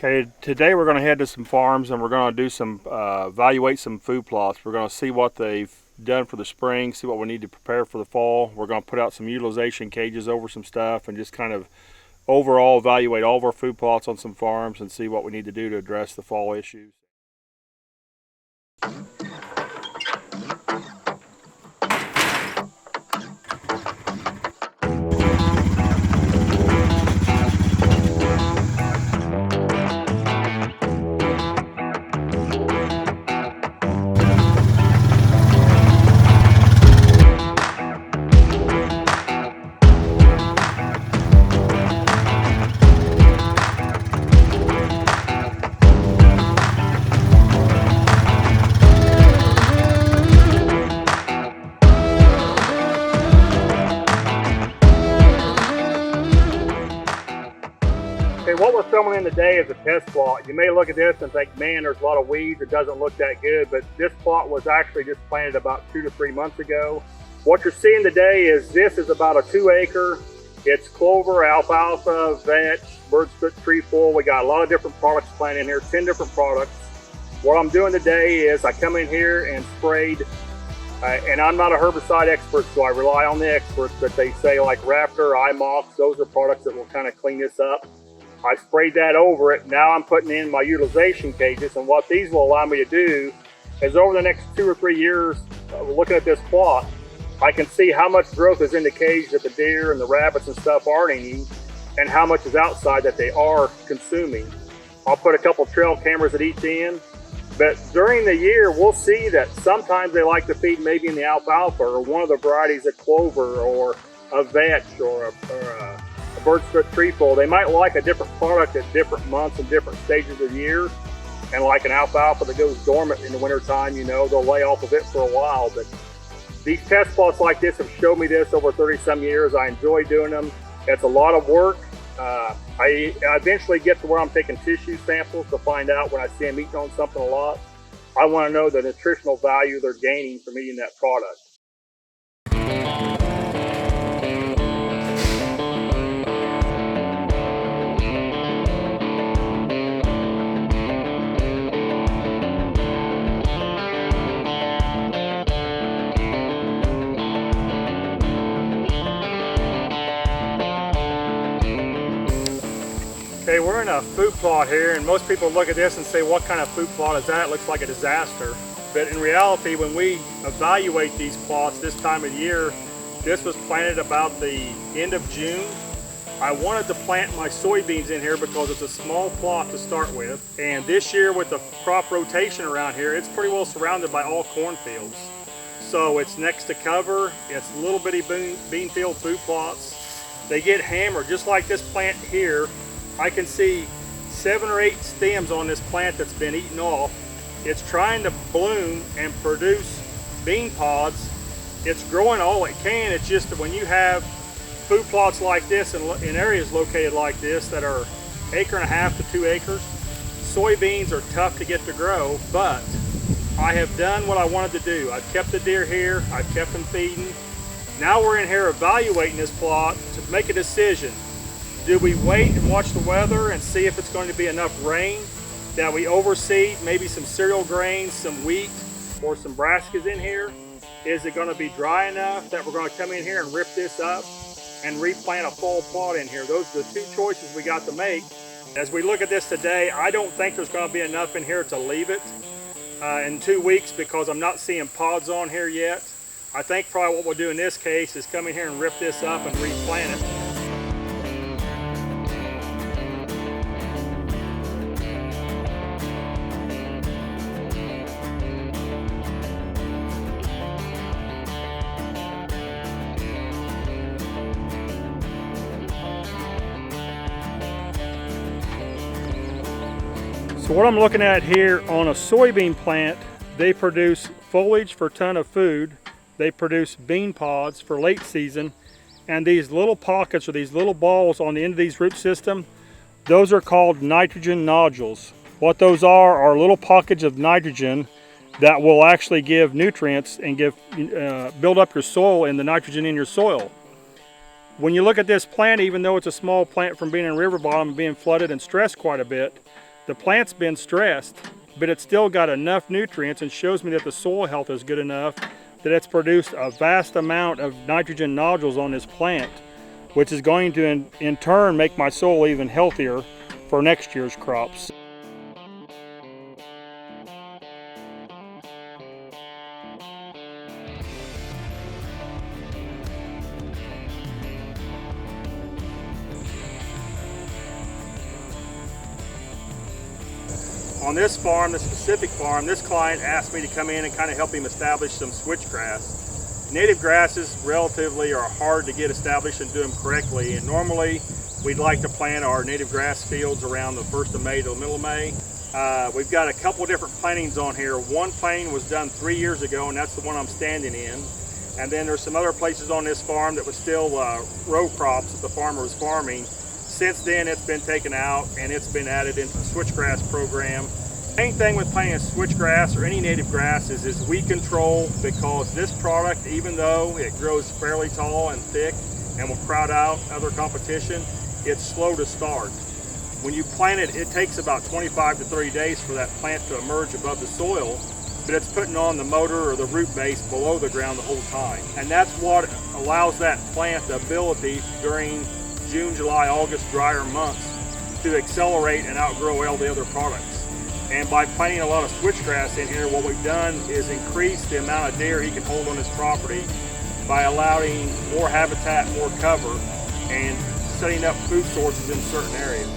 Okay, today we're going to head to some farms and we're going to do some evaluate some food plots. We're going to see what they've done for the spring, see what we need to prepare for the fall. We're going to put out some utilization cages over some stuff and just kind of overall evaluate all of our food plots on some farms and see what we need to do to address the fall issues. Okay, what we're filming in today is a test plot. You may look at this and think, man, there's a lot of weeds, it doesn't look that good, but this plot was actually just planted about 2 to 3 months ago. What you're seeing today is this is about a 2 acre. It's clover, alfalfa, vetch, bird's foot trefoil. We got a lot of different products planted in here, 10 different products. What I'm doing today is I come in here and sprayed, and I'm not a herbicide expert, so I rely on the experts that they say, like Raptor, iMox, those are products that will kind of clean this up. I sprayed that over it. Now I'm putting in my utilization cages, and what these will allow me to do is over the next 2 or 3 years, looking at this plot, I can see how much growth is in the cage that the deer and the rabbits and stuff aren't eating, and how much is outside that they are consuming. I'll put a couple trail cameras at each end, but during the year we'll see that sometimes they like to feed maybe in the alfalfa or one of the varieties of clover or a vetch or a bird's foot trefoil. They might like a different product at different months and different stages of the year. And like an alfalfa that goes dormant in the wintertime, you know, they'll lay off of it for a while. But these test plots like this have showed me this over 30 some years. I enjoy doing them. It's a lot of work. I eventually get to where I'm taking tissue samples to find out when I see them eating on something a lot. I want to know the nutritional value they're gaining from eating that product. Okay, we're in a food plot here, and most people look at this and say, what kind of food plot is that? It looks like a disaster. But in reality, when we evaluate these plots this time of year, this was planted about the end of June. I wanted to plant my soybeans in here because it's a small plot to start with. And this year with the crop rotation around here, it's pretty well surrounded by all cornfields. So it's next to cover, it's little bitty bean field food plots. They get hammered, just like this plant here. I can see 7 or 8 stems on this plant that's been eaten off. It's trying to bloom and produce bean pods. It's growing all it can. It's just that when you have food plots like this in areas located like this that are 1.5 to 2 acres, soybeans are tough to get to grow, but I have done what I wanted to do. I've kept the deer here, I've kept them feeding. Now we're in here evaluating this plot to make a decision. Do we wait and watch the weather and see if it's going to be enough rain that we overseed maybe some cereal grains, some wheat, or some brassicas in here? Is it going to be dry enough that we're going to come in here and rip this up and replant a fall plot in here? Those are the 2 choices we got to make. As we look at this today, I don't think there's going to be enough in here to leave it in 2 weeks because I'm not seeing pods on here yet. I think probably what we'll do in this case is come in here and rip this up and replant it. So what I'm looking at here on a soybean plant, they produce foliage for a ton of food. They produce bean pods for late season. And these little pockets or these little balls on the end of these root system, those are called nitrogen nodules. What those are little pockets of nitrogen that will actually give nutrients and build up your soil and the nitrogen in your soil. When you look at this plant, even though it's a small plant from being in river bottom and being flooded and stressed quite a bit, The plant's been stressed, but it's still got enough nutrients and shows me that the soil health is good enough that it's produced a vast amount of nitrogen nodules on this plant, which is going to in turn make my soil even healthier for next year's crops. On this farm, this specific farm, this client asked me to come in and kind of help him establish some switchgrass. Native grasses relatively are hard to get established and do them correctly, and normally we'd like to plant our native grass fields around the 1st of May to the middle of May. We've got a couple different plantings on here. One planting was done 3 years ago, and that's the one I'm standing in. And then there's some other places on this farm that was still row crops that the farmer was farming. Since then, it's been taken out and it's been added into the switchgrass program. Main thing with planting switchgrass or any native grasses is weed control, because this product, even though it grows fairly tall and thick and will crowd out other competition, it's slow to start. When you plant it, it takes about 25 to 30 days for that plant to emerge above the soil, but it's putting on the motor or the root base below the ground the whole time. And that's what allows that plant the ability during June, July, August, drier months to accelerate and outgrow all the other products. And by planting a lot of switchgrass in here, what we've done is increase the amount of deer he can hold on his property by allowing more habitat, more cover, and setting up food sources in certain areas.